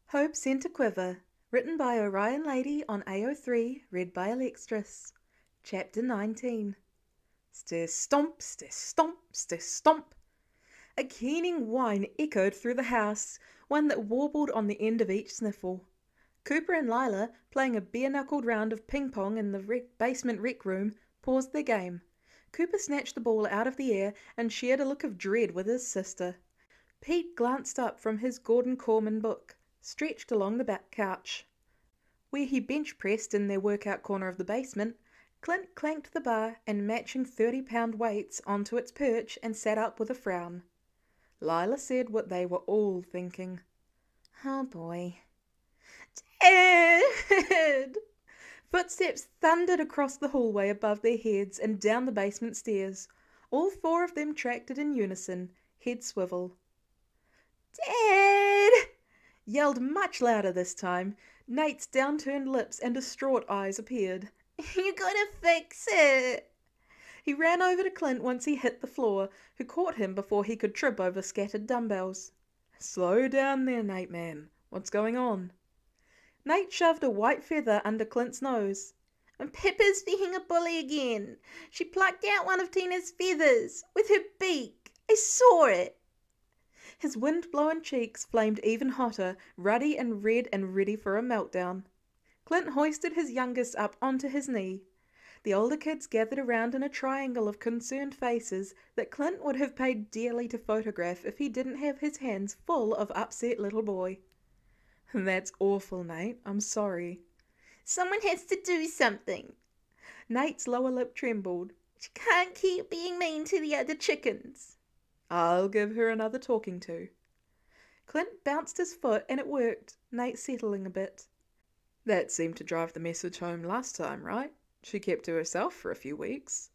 Hope sent a quiver. Written by OrionLady on AO3, read by Alextras. Chapter 19. Stir stomp, stir stomp, stir stomp. A keening whine echoed through the house, one that warbled on the end of each sniffle. Cooper and Lila, playing a bare-knuckled round of ping-pong in the basement rec room, paused their game. Cooper snatched the ball out of the air and shared a look of dread with his sister. Pete glanced up from his Gordon Corman book, stretched along the back couch. Where he bench-pressed in their workout corner of the basement, Clint clanked the bar and matching 30-pound weights onto its perch and sat up with a frown. Lila said what they were all thinking. Oh boy. Dad! Footsteps thundered across the hallway above their heads and down the basement stairs. All four of them tracked it in unison, head swivel. Dad! Yelled much louder this time. Nate's downturned lips and distraught eyes appeared. You gotta fix it! He ran over to Clint once he hit the floor, who caught him before he could trip over scattered dumbbells. Slow down there, Nate man. What's going on? Nate shoved a white feather under Clint's nose. Pippa's being a bully again. She plucked out one of Tina's feathers with her beak. I saw it. His wind-blown cheeks flamed even hotter, ruddy and red and ready for a meltdown. Clint hoisted his youngest up onto his knee. The older kids gathered around in a triangle of concerned faces that Clint would have paid dearly to photograph if he didn't have his hands full of upset little boy. That's awful, Nate. I'm sorry. Someone has to do something. Nate's lower lip trembled. She can't keep being mean to the other chickens. I'll give her another talking to. Clint bounced his foot and it worked, Nate settling a bit. That seemed to drive the message home last time, right? She kept to herself for a few weeks.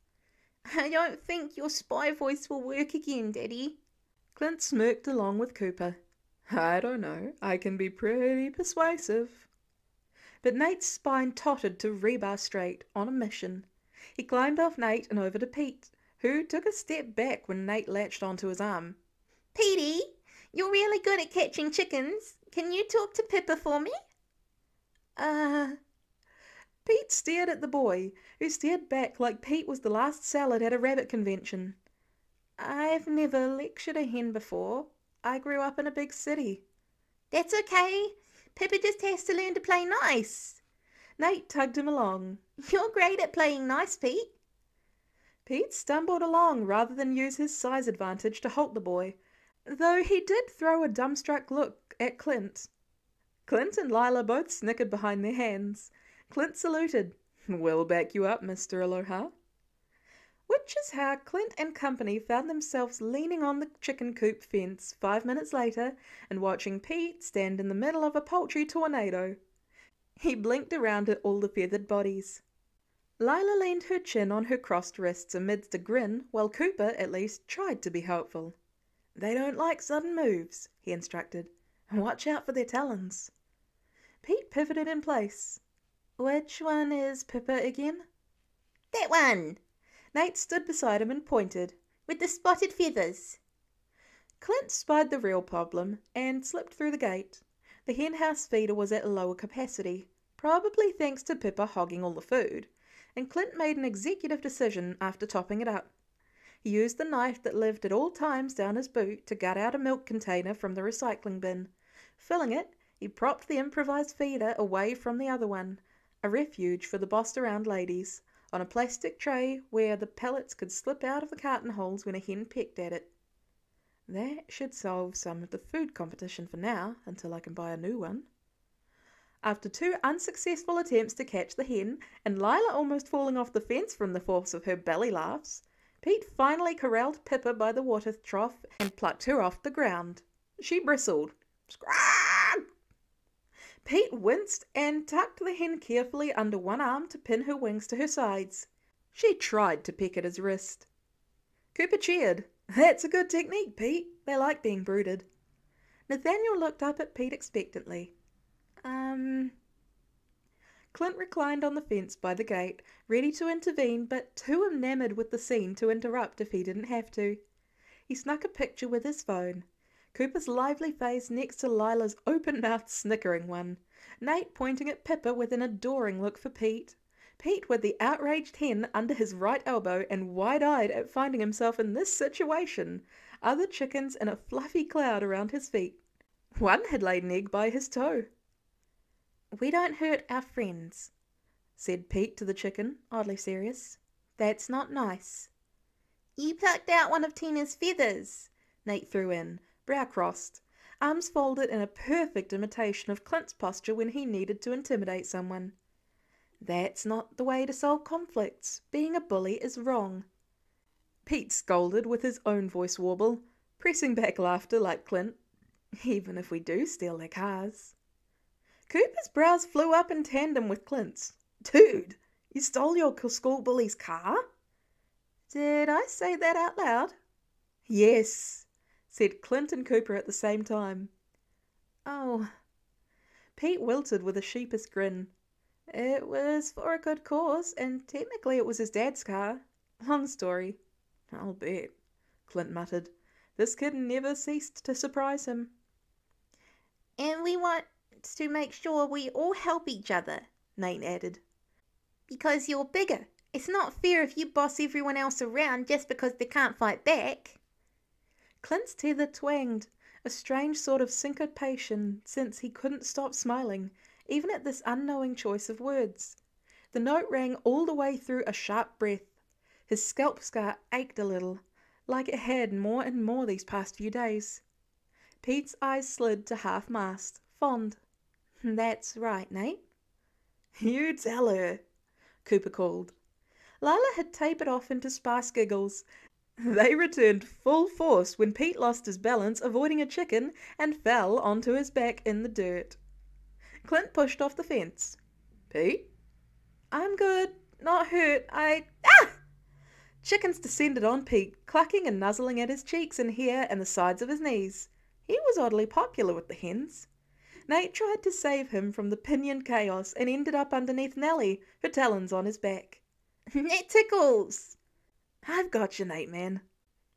I don't think your spy voice will work again, Daddy. Clint smirked along with Cooper. I don't know. I can be pretty persuasive. But Nate's spine tottered to rebar straight, on a mission. He climbed off Nate and over to Pete, who took a step back when Nate latched onto his arm. Petey, you're really good at catching chickens. Can you talk to Pippa for me? Pete stared at the boy, who stared back like Pete was the last salad at a rabbit convention. I've never lectured a hen before. I grew up in a big city. That's okay. Pippa just has to learn to play nice. Nate tugged him along. You're great at playing nice, Pete. Pete stumbled along rather than use his size advantage to halt the boy, though he did throw a dumbstruck look at Clint. Clint and Lila both snickered behind their hands. Clint saluted. We'll back you up, Mr. Aloha. Which is how Clint and company found themselves leaning on the chicken coop fence 5 minutes later and watching Pete stand in the middle of a poultry tornado. He blinked around at all the feathered bodies. Lila leaned her chin on her crossed wrists amidst a grin, while Cooper, at least, tried to be helpful. They don't like sudden moves, he instructed. Watch out for their talons. Pete pivoted in place. Which one is Pippa again? That one! Nate stood beside him and pointed. With the spotted feathers. Clint spied the real problem and slipped through the gate. The henhouse feeder was at lower capacity, probably thanks to Pippa hogging all the food, and Clint made an executive decision after topping it up. He used the knife that lived at all times down his boot to gut out a milk container from the recycling bin. Filling it, he propped the improvised feeder away from the other one, a refuge for the bossed-around ladies, on a plastic tray where the pellets could slip out of the carton holes when a hen pecked at it. That should solve some of the food competition for now, until I can buy a new one. After 2 unsuccessful attempts to catch the hen, and Lila almost falling off the fence from the force of her belly laughs, Pete finally corralled Pippa by the water trough and plucked her off the ground. She bristled. Scrag! Pete winced and tucked the hen carefully under one arm to pin her wings to her sides. She tried to peck at his wrist. Cooper cheered. That's a good technique, Pete. They like being brooded. Nathaniel looked up at Pete expectantly. Clint reclined on the fence by the gate, ready to intervene, but too enamoured with the scene to interrupt if he didn't have to. He snuck a picture with his phone. Cooper's lively face next to Lila's open-mouthed snickering one. Nate pointing at Pippa with an adoring look for Pete. Pete with the outraged hen under his right elbow and wide-eyed at finding himself in this situation. Other chickens in a fluffy cloud around his feet. One had laid an egg by his toe. "We don't hurt our friends," said Pete to the chicken, oddly serious. "That's not nice." "You plucked out one of Tina's feathers," Nate threw in, brow crossed, arms folded in a perfect imitation of Clint's posture when he needed to intimidate someone. "That's not the way to solve conflicts. Being a bully is wrong." Pete scolded with his own voice warble, pressing back laughter like Clint. "Even if we do steal their cars." Cooper's brows flew up in tandem with Clint's. "Dude, you stole your school bully's car?" "Did I say that out loud?" "Yes," said Clint and Cooper at the same time. "Oh." Pete wilted with a sheepish grin. "It was for a good cause, and technically it was his dad's car. Long story." "I'll bet," Clint muttered. This kid never ceased to surprise him. "And we want to make sure we all help each other," Nate added. "Because you're bigger. It's not fair if you boss everyone else around just because they can't fight back." Clint's tether twanged, a strange sort of syncopation, since he couldn't stop smiling, even at this unknowing choice of words. The note rang all the way through a sharp breath. His scalp scar ached a little, like it had more and more these past few days. Pete's eyes slid to half-mast, fond. "That's right, Nate." "You tell her," Cooper called. Lila had tapered off into sparse giggles. They returned full force when Pete lost his balance avoiding a chicken and fell onto his back in the dirt. Clint pushed off the fence. "Pete?" "I'm good. Not hurt. Ah!" Chickens descended on Pete, clucking and nuzzling at his cheeks and hair and the sides of his knees. He was oddly popular with the hens. Nate tried to save him from the pinioned chaos and ended up underneath Nellie, her talons on his back. "It tickles." "I've got you, Nate, man."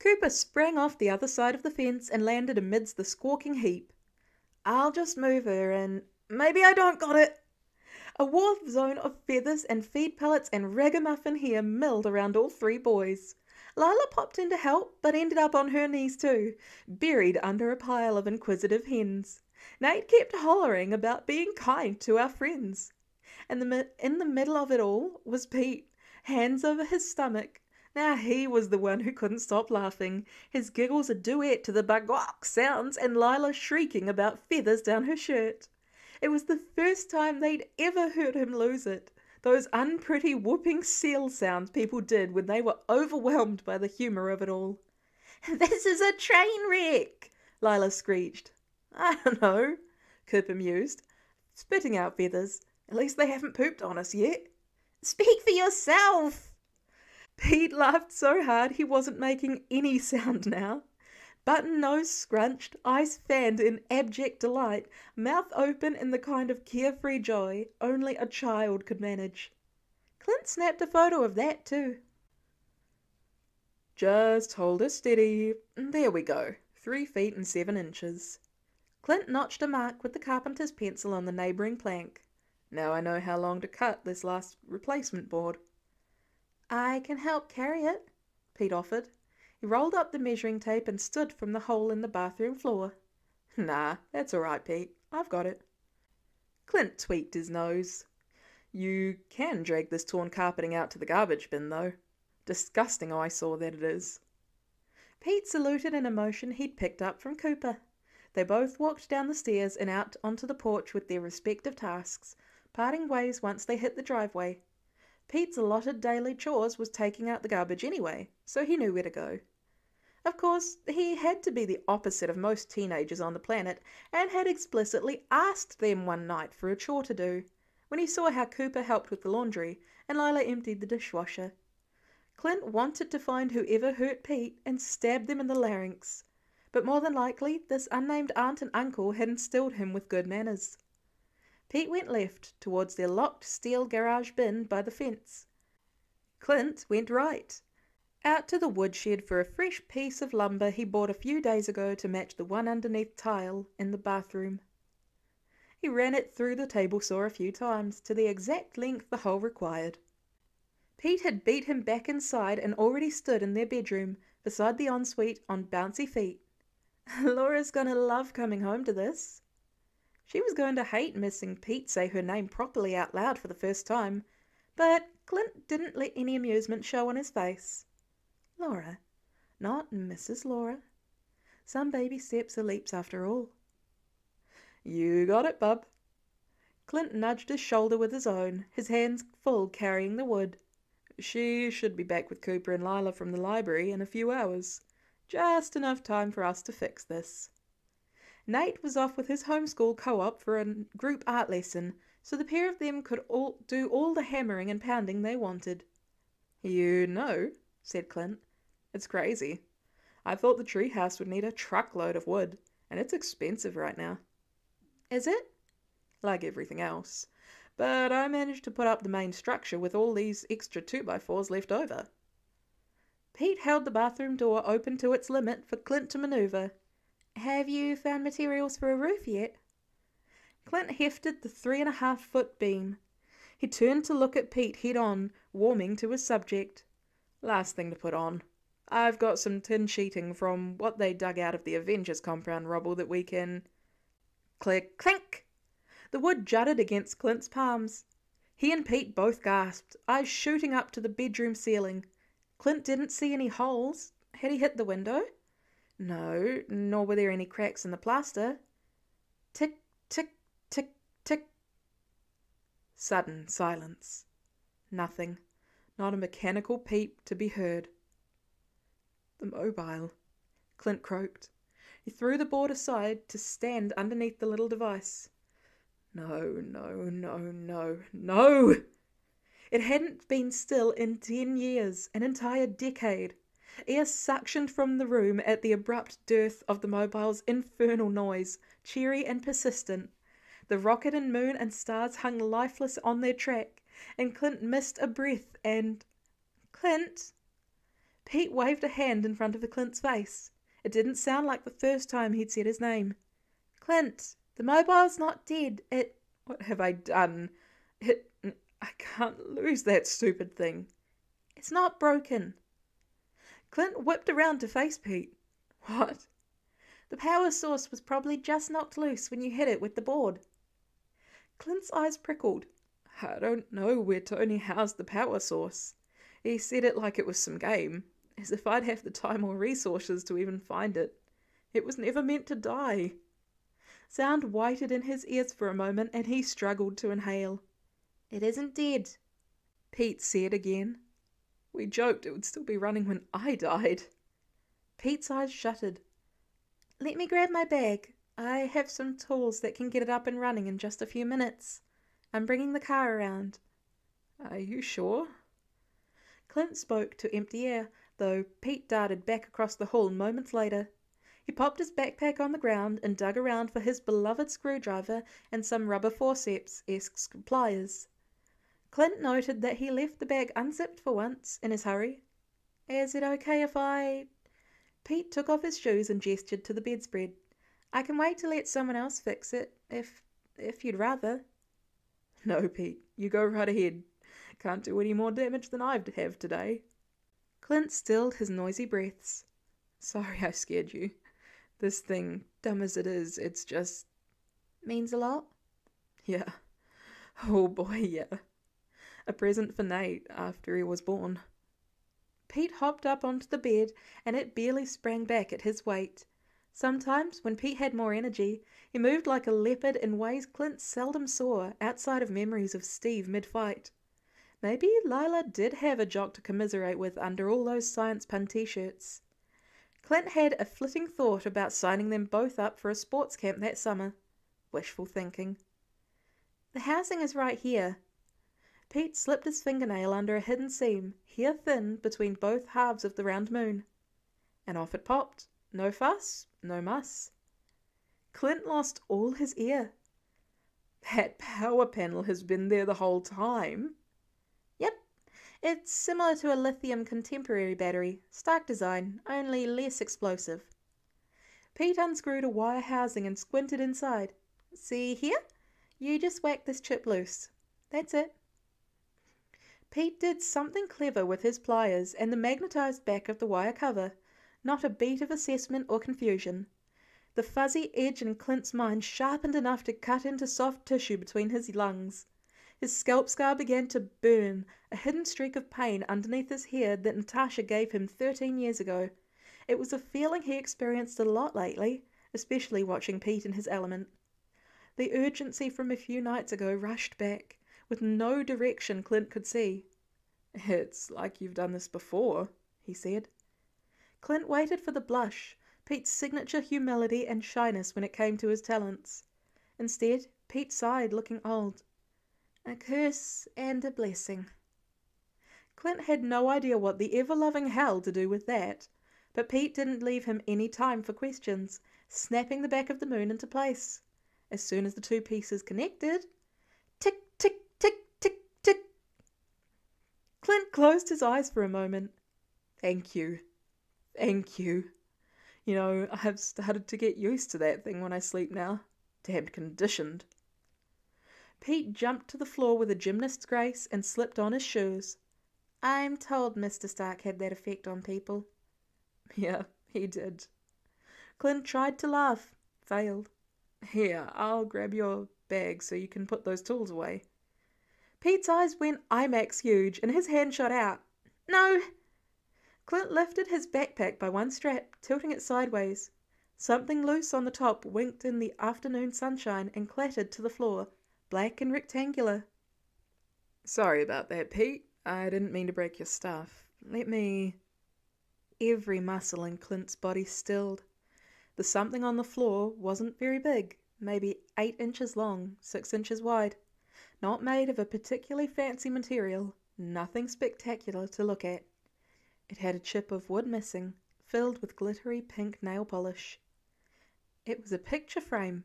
Cooper sprang off the other side of the fence and landed amidst the squawking heap. "I'll just move her and maybe I don't got it." A war zone of feathers and feed pellets and ragamuffin hair milled around all three boys. Lila popped in to help, but ended up on her knees too, buried under a pile of inquisitive hens. Nate kept hollering about being kind to our friends. And in the middle of it all was Pete, hands over his stomach. Now he was the one who couldn't stop laughing, his giggles a duet to the bagok sounds and Lila shrieking about feathers down her shirt. It was the first time they'd ever heard him lose it. Those unpretty whooping seal sounds people did when they were overwhelmed by the humour of it all. "This is a train wreck," Lila screeched. "I don't know," Cooper mused, spitting out feathers. "At least they haven't pooped on us yet." "Speak for yourself." Pete laughed so hard he wasn't making any sound now. Button nose scrunched, eyes fanned in abject delight, mouth open in the kind of carefree joy only a child could manage. Clint snapped a photo of that too. "Just hold her steady. There we go. 3 feet and 7 inches. Clint notched a mark with the carpenter's pencil on the neighbouring plank. "Now I know how long to cut this last replacement board." "I can help carry it," Pete offered. He rolled up the measuring tape and stood from the hole in the bathroom floor. "Nah, that's all right, Pete. I've got it." Clint tweaked his nose. "You can drag this torn carpeting out to the garbage bin, though. Disgusting eyesore that it is." Pete saluted in a motion he'd picked up from Cooper. They both walked down the stairs and out onto the porch with their respective tasks, parting ways once they hit the driveway. Pete's allotted daily chores was taking out the garbage anyway, so he knew where to go. Of course, he had to be the opposite of most teenagers on the planet, and had explicitly asked them one night for a chore to do, when he saw how Cooper helped with the laundry and Lila emptied the dishwasher. Clint wanted to find whoever hurt Pete and stab them in the larynx, but more than likely this unnamed aunt and uncle had instilled him with good manners. Pete went left, towards their locked steel garage bin by the fence. Clint went right. out to the woodshed for a fresh piece of lumber he bought a few days ago to match the one underneath tile in the bathroom. He ran it through the table saw a few times, to the exact length the hole required. Pete had beat him back inside and already stood in their bedroom, beside the ensuite, on bouncy feet. Laura's gonna love coming home to this. She was going to hate missing Pete say her name properly out loud for the first time, but Clint didn't let any amusement show on his face. Laura, not Mrs. Laura. Some baby steps are leaps after all. You got it, bub. Clint nudged his shoulder with his own, his hands full carrying the wood. She should be back with Cooper and Lila from the library in a few hours. Just enough time for us to fix this. Nate was off with his homeschool co-op for a group art lesson, so the pair of them could do all the hammering and pounding they wanted. You know, said Clint, it's crazy. I thought the treehouse would need a truckload of wood, and it's expensive right now. Is it? Like everything else. But I managed to put up the main structure with all these extra 2x4s left over. Pete held the bathroom door open to its limit for Clint to maneuver. Have you found materials for a roof yet? Clint hefted the 3.5-foot beam. He turned to look at Pete head on, warming to his subject. Last thing to put on. I've got some tin sheeting from what they dug out of the Avengers compound rubble that we can... Click, clink! The wood jutted against Clint's palms. He and Pete both gasped, eyes shooting up to the bedroom ceiling. Clint didn't see any holes. Had he hit the window? No, nor were there any cracks in the plaster. Tick, tick, tick, tick. Sudden silence. Nothing. Not a mechanical peep to be heard. The mobile, Clint croaked. He threw the board aside to stand underneath the little device. No, no, no, no, no! It hadn't been still in 10 years, an entire decade. Air suctioned from the room at the abrupt dearth of the mobile's infernal noise, cheery and persistent. The rocket and moon and stars hung lifeless on their track, and Clint missed a breath and... Clint! Pete waved a hand in front of Clint's face. It didn't sound like the first time he'd said his name. Clint, the mobile's not dead. It... What have I done? I can't lose that stupid thing. It's not broken. Clint whipped around to face Pete. What? The power source was probably just knocked loose when you hit it with the board. Clint's eyes prickled. I don't know where Tony housed the power source. He said it like it was some game, as if I'd have the time or resources to even find it. It was never meant to die. Sound whited in his ears for a moment, and he struggled to inhale. It isn't dead, Pete said again. We joked it would still be running when I died. Pete's eyes shuttered. Let me grab my bag. I have some tools that can get it up and running in just a few minutes. I'm bringing the car around. Are you sure? Clint spoke to empty air, though Pete darted back across the hall moments later. He popped his backpack on the ground and dug around for his beloved screwdriver and some rubber forceps-esque pliers. Clint noted that he left the bag unzipped for once, in his hurry. Is it okay if I... Pete took off his shoes and gestured to the bedspread. I can wait to let someone else fix it, if you'd rather. No, Pete, you go right ahead. Can't do any more damage than I have today. Clint stilled his noisy breaths. Sorry I scared you. This thing, dumb as it is, it's just... Means a lot? Yeah. Oh boy, yeah. A present for Nate after he was born. Pete hopped up onto the bed, and it barely sprang back at his weight. Sometimes, when Pete had more energy, he moved like a leopard in ways Clint seldom saw outside of memories of Steve mid-fight. Maybe Lila did have a jock to commiserate with under all those science pun t-shirts. Clint had a flitting thought about signing them both up for a sports camp that summer. Wishful thinking. The housing is right here. Pete slipped his fingernail under a hidden seam, hair thin between both halves of the round moon. And off it popped. No fuss, no muss. Clint lost all his ear. That power panel has been there the whole time. Yep, It's similar to a lithium contemporary battery, Stark design, only less explosive. Pete unscrewed a wire housing and squinted inside. See here? You just whack this chip loose. That's it. Pete did something clever with his pliers and the magnetized back of the wire cover. Not a beat of assessment or confusion. The fuzzy edge in Clint's mind sharpened enough to cut into soft tissue between his lungs. His scalp scar began to burn, a hidden streak of pain underneath his hair that Natasha gave him 13 years ago. It was a feeling he experienced a lot lately, especially watching Pete in his element. The urgency from a few nights ago rushed back, with no direction Clint could see. "It's like you've done this before," he said. Clint waited for the blush, Pete's signature humility and shyness when it came to his talents. Instead, Pete sighed, looking old. "A curse and a blessing." Clint had no idea what the ever-loving hell to do with that, but Pete didn't leave him any time for questions, snapping the back of the moon into place. As soon as the two pieces connected, tick, tick, tick, tick, tick. Clint closed his eyes for a moment. Thank you. Thank you. You know, I've started to get used to that thing when I sleep now. Damn conditioned. Pete jumped to the floor with a gymnast's grace and slipped on his shoes. I'm told Mr. Stark had that effect on people. Yeah, he did. Clint tried to laugh, failed. Here, I'll grab your bag so you can put those tools away. Pete's eyes went IMAX huge and his hand shot out. No! Clint lifted his backpack by one strap, tilting it sideways. Something loose on the top winked in the afternoon sunshine and clattered to the floor, black and rectangular. Sorry about that, Pete. I didn't mean to break your stuff. Let me... Every muscle in Clint's body stilled. The something on the floor wasn't very big, maybe 8 inches long, 6 inches wide. Not made of a particularly fancy material, nothing spectacular to look at. It had a chip of wood missing, filled with glittery pink nail polish. It was a picture frame,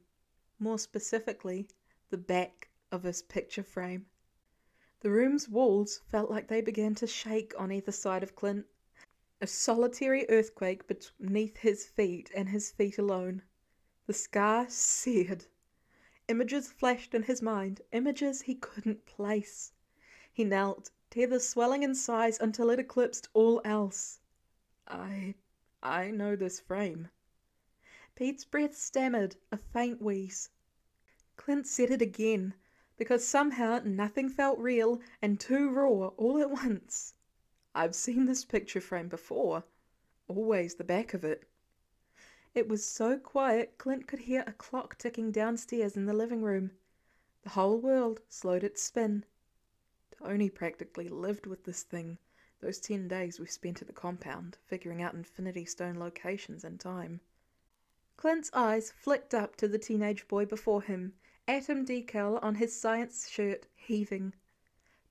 more specifically, the back of his picture frame. The room's walls felt like they began to shake on either side of Clint. A solitary earthquake beneath his feet and his feet alone. The scar seared. Images flashed in his mind, images he couldn't place. He knelt, tether swelling in size until it eclipsed all else. I know this frame. Pete's breath stammered, a faint wheeze. Clint said it again, because somehow nothing felt real and too raw all at once. I've seen this picture frame before. Always the back of it. It was so quiet Clint could hear a clock ticking downstairs in the living room. The whole world slowed its spin. Tony practically lived with this thing, those 10 days we spent at the compound, figuring out Infinity Stone locations and time. Clint's eyes flicked up to the teenage boy before him, atom decal on his science shirt heaving.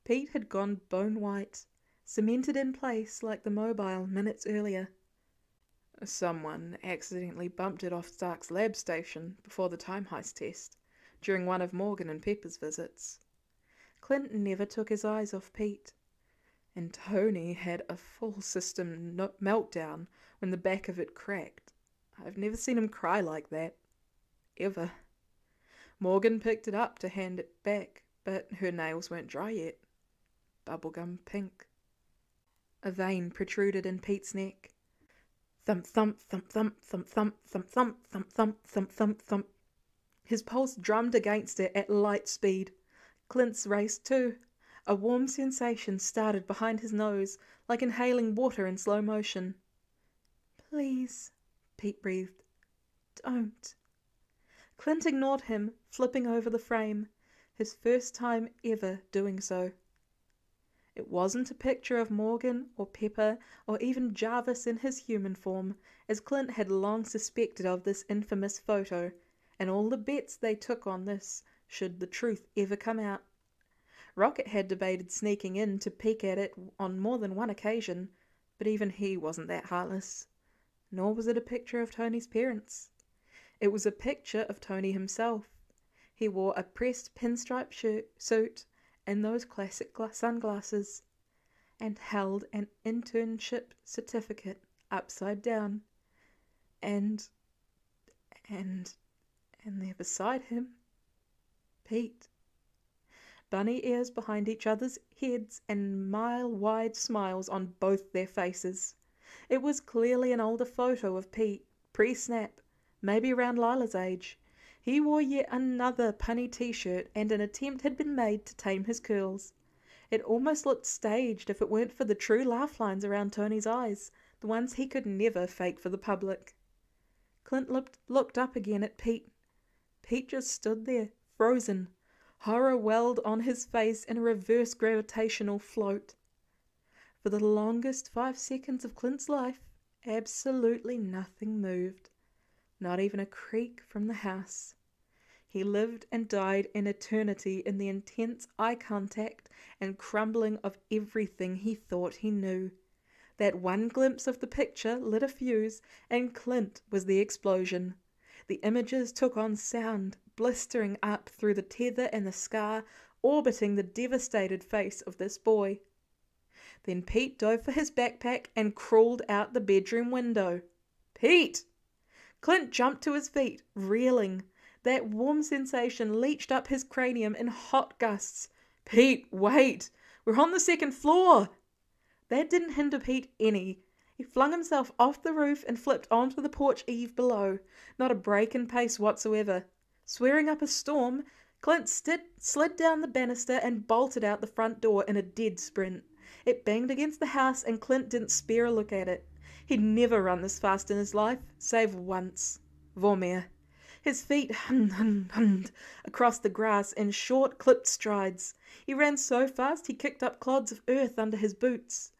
Pete had gone bone white, cemented in place like the mobile minutes earlier. Someone accidentally bumped it off Stark's lab station before the time heist test, during one of Morgan and Pepper's visits. Clint never took his eyes off Pete. And Tony had a full system meltdown when the back of it cracked. I've never seen him cry like that. Ever. Morgan picked it up to hand it back, but her nails weren't dry yet. Bubblegum pink. A vein protruded in Pete's neck. Thump, thump, thump, thump, thump, thump, thump, thump, thump, thump, thump, thump, thump. His pulse drummed against it at light speed. Clint's raced too. A warm sensation started behind his nose, like inhaling water in slow motion. Please, Pete breathed. Don't. Clint ignored him, flipping over the frame, his first time ever doing so. It wasn't a picture of Morgan or Pepper or even Jarvis in his human form, as Clint had long suspected of this infamous photo, and all the bets they took on this, should the truth ever come out. Rocket had debated sneaking in to peek at it on more than one occasion, but even he wasn't that heartless. Nor was it a picture of Tony's parents. It was a picture of Tony himself. He wore a pressed pinstripe suit and those classic sunglasses. and held an internship certificate upside down. And there beside him, Pete. Bunny ears behind each other's heads and mile-wide smiles on both their faces. It was clearly an older photo of Pete, pre-snap, maybe around Lila's age. He wore yet another punny t-shirt and an attempt had been made to tame his curls. It almost looked staged if it weren't for the true laugh lines around Tony's eyes, the ones he could never fake for the public. Clint looked up again at Pete. Pete just stood there, frozen, horror welled on his face in a reverse gravitational float. For the longest 5 seconds of Clint's life, absolutely nothing moved, not even a creak from the house. He lived and died in eternity in the intense eye contact and crumbling of everything he thought he knew. That one glimpse of the picture lit a fuse, and Clint was the explosion. The images took on sound, blistering up through the tether and the scar, orbiting the devastated face of this boy. Then Pete dove for his backpack and crawled out the bedroom window. Pete! Clint jumped to his feet, reeling. That warm sensation leached up his cranium in hot gusts. Pete, wait! We're on the 2nd floor! That didn't hinder Pete any. He flung himself off the roof and flipped onto the porch eave below, not a break in pace whatsoever. Swearing up a storm, Clint slid down the banister and bolted out the front door in a dead sprint. It banged against the house and Clint didn't spare a look at it. He'd never run this fast in his life, save once. Vormir. His feet hummed across the grass in short, clipped strides. He ran so fast he kicked up clods of earth under his boots.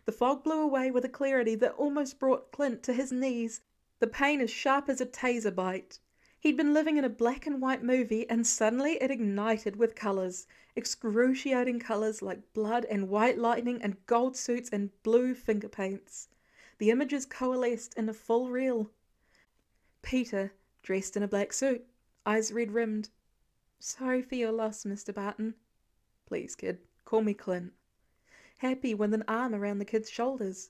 The fog blew away with a clarity that almost brought Clint to his knees, the pain as sharp as a taser bite. He'd been living in a black and white movie, and suddenly it ignited with colours, excruciating colours like blood and white lightning and gold suits and blue finger paints. The images coalesced in a full reel. Peter, dressed in a black suit, eyes red-rimmed. Sorry for your loss, Mr. Barton. Please, kid, call me Clint. Happy with an arm around the kid's shoulders.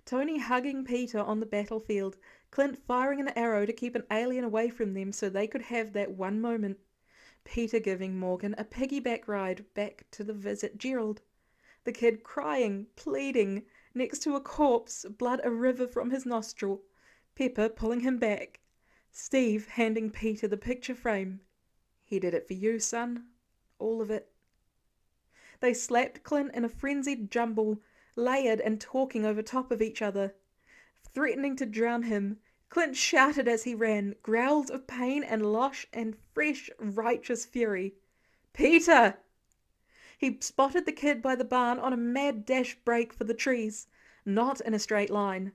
Tony hugging Peter on the battlefield, Clint firing an arrow to keep an alien away from them so they could have that one moment. Peter giving Morgan a piggyback ride back to the visit Gerald. The kid crying, pleading, next to a corpse, blood a river from his nostril. Pepper pulling him back. Steve handing Peter the picture frame. He did it for you, son. All of it. They slapped Clint in a frenzied jumble, layered and talking over top of each other. Threatening to drown him, Clint shouted as he ran, growls of pain and loss and fresh, righteous fury. Peter! He spotted the kid by the barn on a mad dash break for the trees, not in a straight line.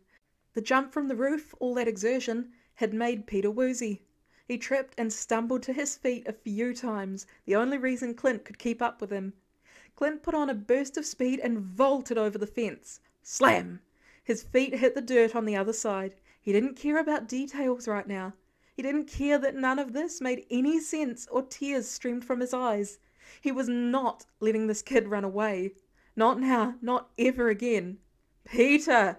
The jump from the roof, all that exertion, had made Peter woozy. He tripped and stumbled to his feet a few times, the only reason Clint could keep up with him. Clint put on a burst of speed and vaulted over the fence. Slam! His feet hit the dirt on the other side. He didn't care about details right now. He didn't care that none of this made any sense or tears streamed from his eyes. He was not letting this kid run away. Not now, not ever again. Peter!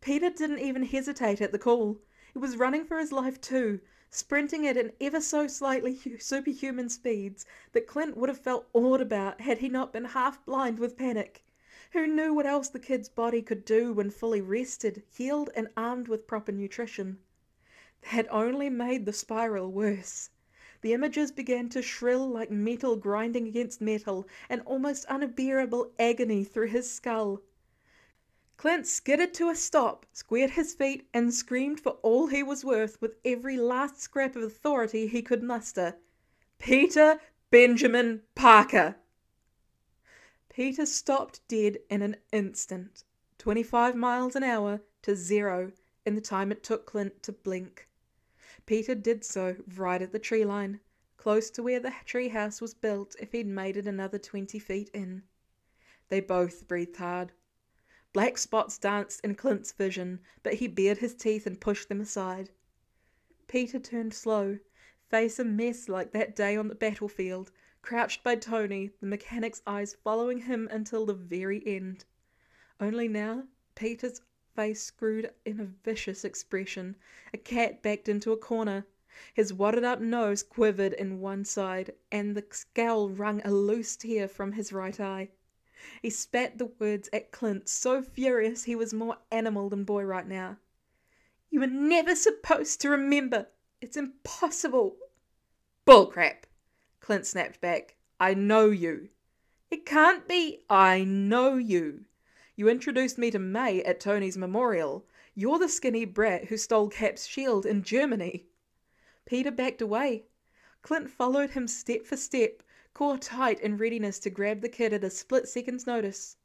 Peter didn't even hesitate at the call. He was running for his life too, sprinting at an ever so slightly superhuman speeds that Clint would have felt awed about had he not been half blind with panic. Who knew what else the kid's body could do when fully rested, healed and armed with proper nutrition? That only made the spiral worse. The images began to shrill like metal grinding against metal, an almost unbearable agony through his skull. Clint skidded to a stop, squared his feet, and screamed for all he was worth with every last scrap of authority he could muster. Peter Benjamin Parker! Peter stopped dead in an instant, 25 miles an hour to 0 in the time it took Clint to blink. Peter did so right at the tree line, close to where the treehouse was built if he'd made it another 20 feet in. They both breathed hard. Black spots danced in Clint's vision, but he bared his teeth and pushed them aside. Peter turned slow, face a mess like that day on the battlefield, crouched by Tony, the mechanic's eyes following him until the very end. Only now, Peter's face screwed in a vicious expression. A cat backed into a corner. His wadded-up nose quivered in one side, and the scowl wrung a loose tear from his right eye. He spat the words at Clint, so furious he was more animal than boy right now. "You were never supposed to remember. It's impossible." "Bullcrap!" Clint snapped back. "I know you." "It can't be." "I know you. You introduced me to May at Tony's memorial. You're the skinny brat who stole Cap's shield in Germany." Peter backed away. Clint followed him step for step, core tight in readiness to grab the kid at a split second's notice.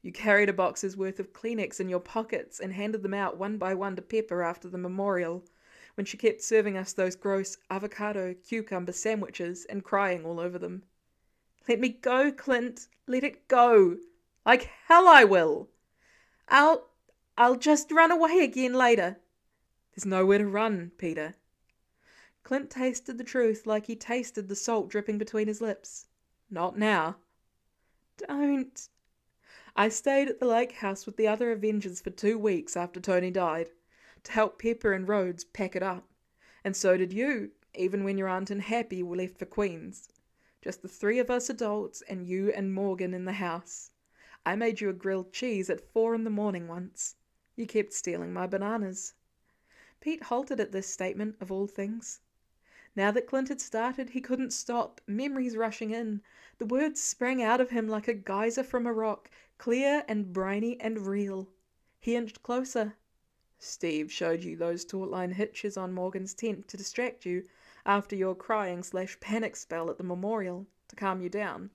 "You carried a box's worth of Kleenex in your pockets and handed them out one by one to Pepper after the memorial, when she kept serving us those gross avocado cucumber sandwiches and crying all over them." "Let me go, Clint. Let it go." "Like hell I will." I'll just run away again later." "There's nowhere to run, Peter." Clint tasted the truth like he tasted the salt dripping between his lips. "Not now." "Don't." "I stayed at the lake house with the other Avengers for 2 weeks after Tony died, to help Pepper and Rhodes pack it up. And so did you, even when your aunt and Happy were left for Queens. Just the 3 of us adults and you and Morgan in the house. I made you a grilled cheese at 4 in the morning once. You kept stealing my bananas." Pete halted at this statement, of all things. Now that Clint had started, he couldn't stop, memories rushing in. The words sprang out of him like a geyser from a rock, clear and briny and real. He inched closer. "Steve showed you those taut-line hitches on Morgan's tent to distract you after your crying/panic spell at the memorial, to calm you down.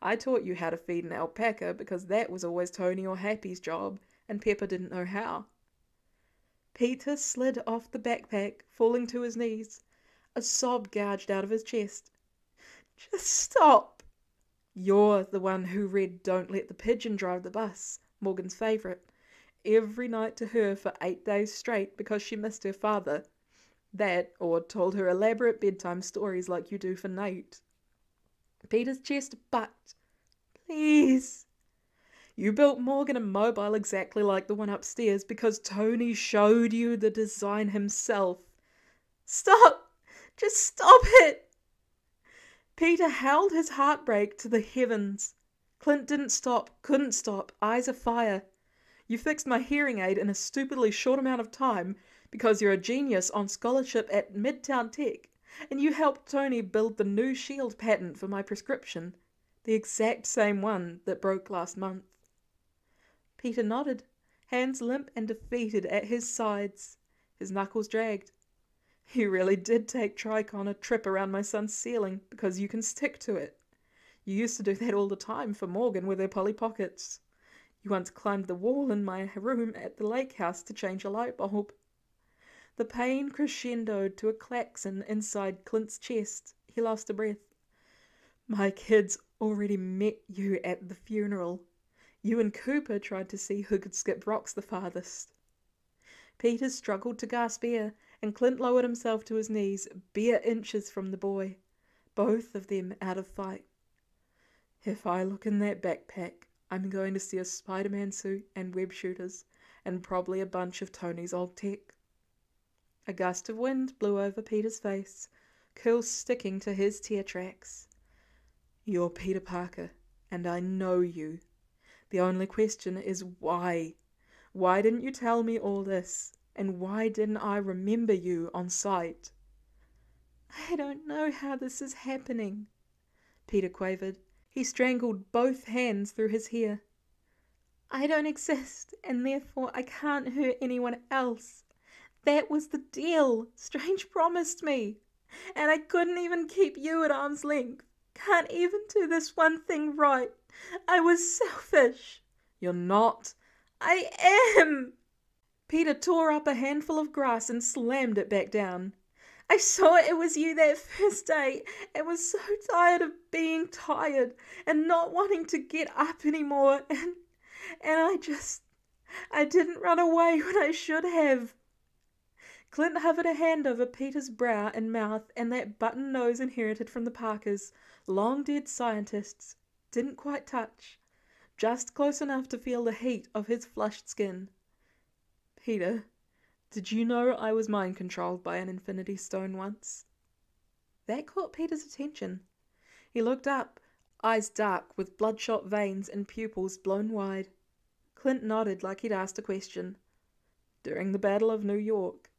I taught you how to feed an alpaca because that was always Tony or Happy's job, and Pepper didn't know how." Peter slid off the backpack, falling to his knees. A sob gouged out of his chest. "Just stop." "You're the one who read Don't Let the Pigeon Drive the Bus, Morgan's favourite, every night to her for 8 days straight because she missed her father. That, or told her elaborate bedtime stories like you do for Nate." Peter's chest bucked. "Please." "You built Morgan a mobile exactly like the one upstairs because Tony showed you the design himself." "Stop! Just stop it!" Peter howled his heartbreak to the heavens. Clint didn't stop, couldn't stop, eyes afire. "You fixed my hearing aid in a stupidly short amount of time because you're a genius on scholarship at Midtown Tech, and you helped Tony build the new shield patent for my prescription, the exact same one that broke last month." Peter nodded, hands limp and defeated at his sides. His knuckles dragged. "You really did take Tricon a trip around my son's ceiling because you can stick to it. You used to do that all the time for Morgan with her Polly Pockets. You once climbed the wall in my room at the lake house to change a light bulb." The pain crescendoed to a klaxon inside Clint's chest. He lost a breath. "My kids already met you at the funeral. You and Cooper tried to see who could skip rocks the farthest." Peter struggled to gasp air, and Clint lowered himself to his knees, bare inches from the boy, both of them out of fight. "If I look in that backpack, I'm going to see a Spiderman suit and web shooters, and probably a bunch of Tony's old tech." A gust of wind blew over Peter's face, curls sticking to his tear tracks. "You're Peter Parker, and I know you. The only question is why? Why didn't you tell me all this? And why didn't I remember you on sight?" "I don't know how this is happening," Peter quavered. He strangled both hands through his hair. "I don't exist, and therefore I can't hurt anyone else. That was the deal Strange promised me. And I couldn't even keep you at arm's length. Can't even do this one thing right. I was selfish." "You're not." "I am." Peter tore up a handful of grass and slammed it back down. "I saw it was you that first day and was so tired of being tired and not wanting to get up anymore, and I didn't run away when I should have." Clint hovered a hand over Peter's brow and mouth and that button nose inherited from the Parkers, long dead scientists. Didn't quite touch. just close enough to feel the heat of his flushed skin. Peter, did you know I was mind-controlled by an infinity stone once? That caught Peter's attention. He looked up, eyes dark with bloodshot veins and pupils blown wide. Clint nodded like he'd asked a question. During the Battle of New York.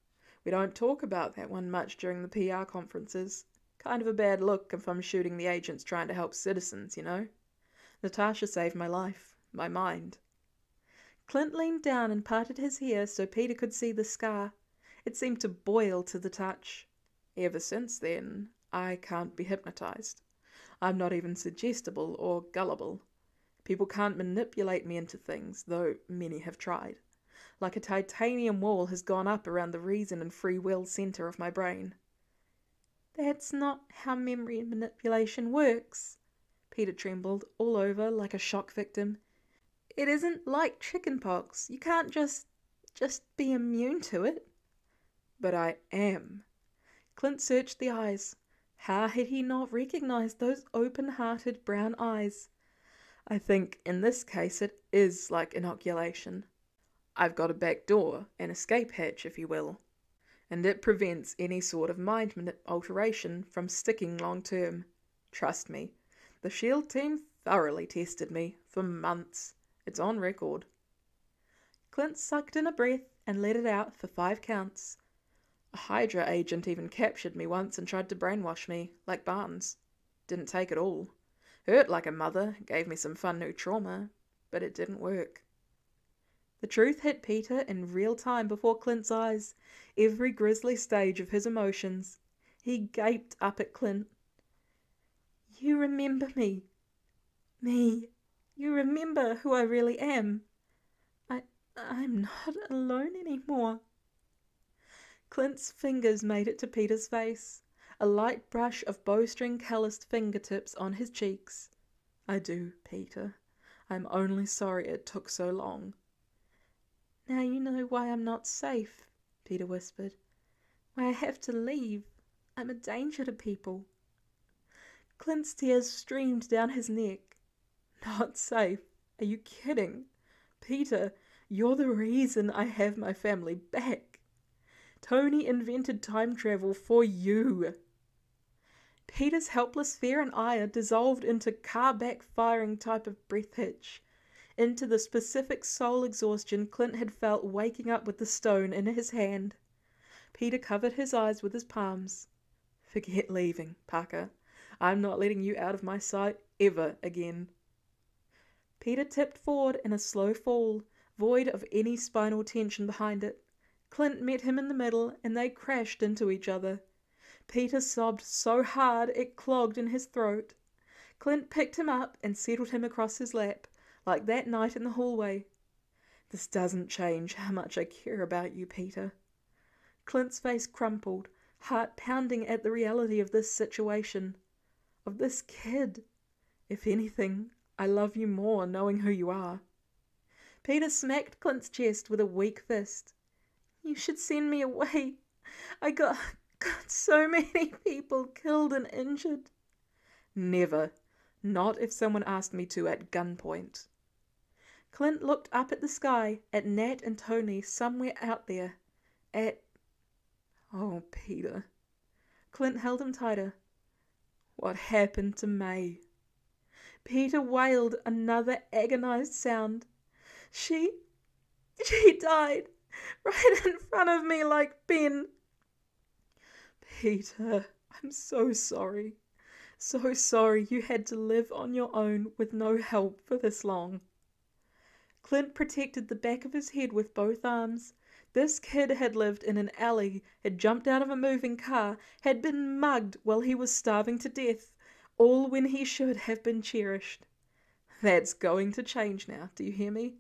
We don't talk about that one much during the PR conferences. Kind of a bad look if I'm shooting the agents trying to help citizens, you know? Natasha saved my life, my mind. Clint leaned down and parted his hair so Peter could see the scar. It seemed to boil to the touch. Ever since then, I can't be hypnotized. I'm not even suggestible or gullible. People can't manipulate me into things, though many have tried. Like a titanium wall has gone up around the reason and free will center of my brain. That's not how memory manipulation works. Peter trembled all over like a shock victim. It isn't like chickenpox. You can't just be immune to it. But I am. Clint searched the eyes. How had he not recognized those open-hearted brown eyes? I think in this case it is like inoculation. I've got a back door, an escape hatch, if you will, and it prevents any sort of mind alteration from sticking long term. Trust me, the SHIELD team thoroughly tested me for months. It's on record. Clint sucked in a breath and let it out for 5 counts. A Hydra agent even captured me once and tried to brainwash me, like Barton's. Didn't take it all. Hurt like a mother, gave me some fun new trauma, but it didn't work. The truth hit Peter in real time before Clint's eyes, every grisly stage of his emotions. He gaped up at Clint. You remember me. Me. You remember who I really am. I'm not alone anymore. Clint's fingers made it to Peter's face, a light brush of bowstring calloused fingertips on his cheeks. I do, Peter. I'm only sorry it took so long. Now you know why I'm not safe, Peter whispered. Why I have to leave. I'm a danger to people. Clint's tears streamed down his neck. Not safe? Are you kidding? Peter, you're the reason I have my family back. Tony invented time travel for you. Peter's helpless fear and ire dissolved into car backfiring type of breath hitch, into the specific soul exhaustion Clint had felt waking up with the stone in his hand. Peter covered his eyes with his palms. Forget leaving, Parker. I'm not letting you out of my sight ever again. Peter tipped forward in a slow fall, void of any spinal tension behind it. Clint met him in the middle, and they crashed into each other. Peter sobbed so hard it clogged in his throat. Clint picked him up and settled him across his lap, like that night in the hallway. This doesn't change how much I care about you, Peter. Clint's face crumpled, heart pounding at the reality of this situation. Of this kid. If anything, I love you more knowing who you are. Peter smacked Clint's chest with a weak fist. You should send me away. I got so many people killed and injured. Never. Not if someone asked me to at gunpoint. Clint looked up at the sky, at Nat and Tony somewhere out there. Oh, Peter. Clint held him tighter. What happened to May? Peter wailed another agonized sound. She died. Right in front of me like Ben. Peter, I'm so sorry. So sorry you had to live on your own with no help for this long. Clint protected the back of his head with both arms. This kid had lived in an alley, had jumped out of a moving car, had been mugged while he was starving to death, all when he should have been cherished. That's going to change now, do you hear me?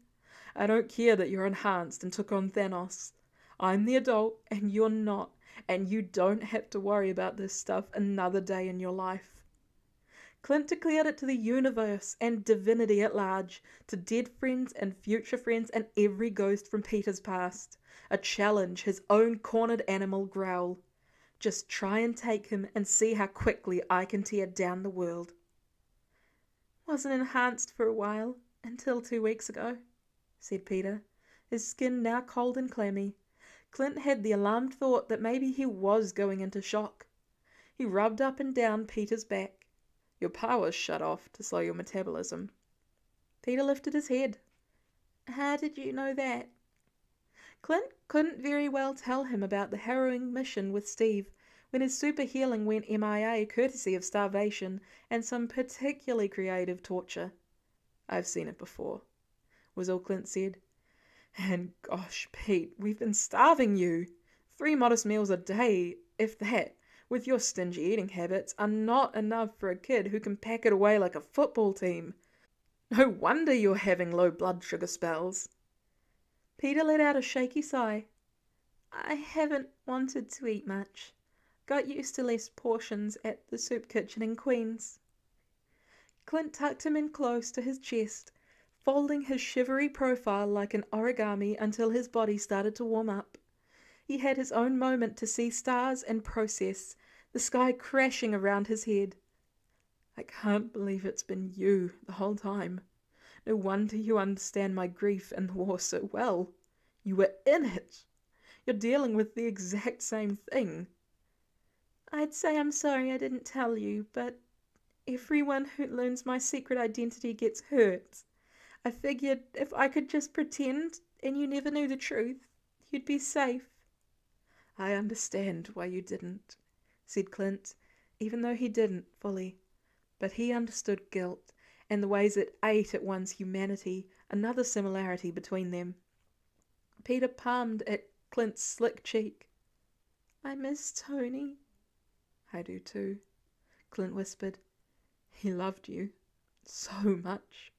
I don't care that you're enhanced and took on Thanos. I'm the adult and you're not, and you don't have to worry about this stuff another day in your life. Clint declared it to the universe and divinity at large, to dead friends and future friends and every ghost from Peter's past. A challenge, his own cornered animal growl. Just try and take him and see how quickly I can tear down the world. Wasn't enhanced for a while, Until 2 weeks ago, said Peter, his skin now cold and clammy. Clint had the alarmed thought that maybe he was going into shock. He rubbed up and down Peter's back. Your power's shut off to slow your metabolism. Peter lifted his head. How did you know that? Clint couldn't very well tell him about the harrowing mission with Steve when his super healing went MIA courtesy of starvation and some particularly creative torture. I've seen it before, was all Clint said. And gosh, Pete, we've been starving you. 3 modest meals a day, if that, with your stingy eating habits, are not enough for a kid who can pack it away like a football team. No wonder you're having low blood sugar spells. Peter let out a shaky sigh. I haven't wanted to eat much. Got used to less portions at the soup kitchen in Queens. Clint tucked him in close to his chest, folding his shivery profile like an origami until his body started to warm up. He had his own moment to see stars and process, the sky crashing around his head. I can't believe it's been you the whole time. No wonder you understand my grief and the war so well. You were in it. You're dealing with the exact same thing. I'd say I'm sorry I didn't tell you, but everyone who learns my secret identity gets hurt. I figured if I could just pretend and you never knew the truth, you'd be safe. I understand why you didn't, said Clint, even though he didn't fully. But he understood guilt and the ways it ate at one's humanity, another similarity between them. Peter palmed at Clint's slick cheek. I miss Tony. I do too, Clint whispered. He loved you so much.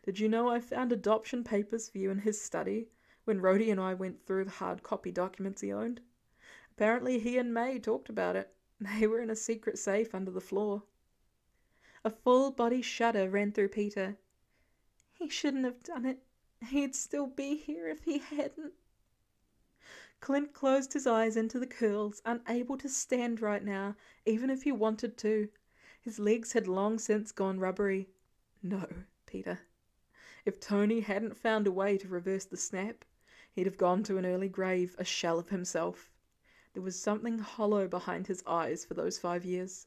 Did you know I found adoption papers for you in his study when Rhodey and I went through the hard copy documents he owned? Apparently he and May talked about it. They were in a secret safe under the floor. A full-body shudder ran through Peter. He shouldn't have done it. He'd still be here if he hadn't. Clint closed his eyes into the curls, unable to stand right now, even if he wanted to. His legs had long since gone rubbery. No, Peter. If Tony hadn't found a way to reverse the snap, he'd have gone to an early grave, a shell of himself. There was something hollow behind his eyes for those 5 years.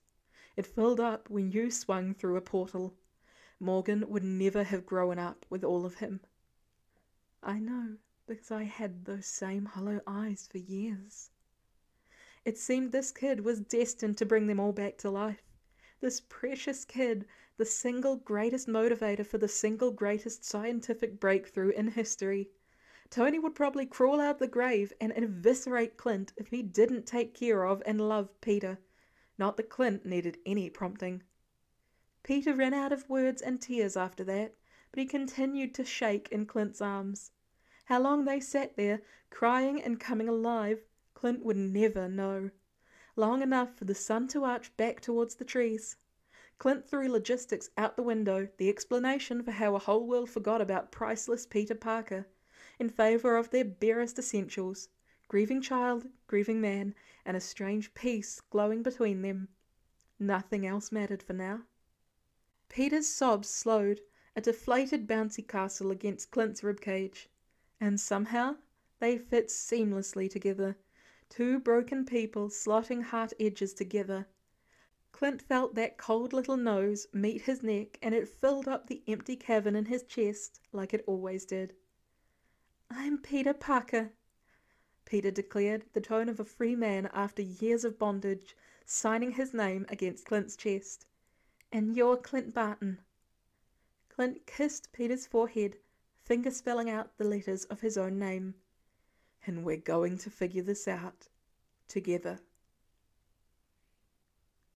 It filled up when you swung through a portal. Morgan would never have grown up with all of him. I know, because I had those same hollow eyes for years. It seemed this kid was destined to bring them all back to life. This precious kid, the single greatest motivator for the single greatest scientific breakthrough in history. Tony would probably crawl out the grave and eviscerate Clint if he didn't take care of and love Peter. Not that Clint needed any prompting. Peter ran out of words and tears after that, but he continued to shake in Clint's arms. How long they sat there, crying and coming alive, Clint would never know. Long enough for the sun to arch back towards the trees. Clint threw logistics out the window, the explanation for how a whole world forgot about priceless Peter Parker, in favor of their barest essentials, grieving child, grieving man, and a strange peace glowing between them. Nothing else mattered for now. Peter's sobs slowed, a deflated bouncy castle against Clint's ribcage, and somehow they fit seamlessly together, 2 broken people slotting heart edges together. Clint felt that cold little nose meet his neck, and it filled up the empty cavern in his chest like it always did. I'm Peter Parker, Peter declared, the tone of a free man after years of bondage, signing his name against Clint's chest. And you're Clint Barton. Clint kissed Peter's forehead, finger spelling out the letters of his own name. And we're going to figure this out together.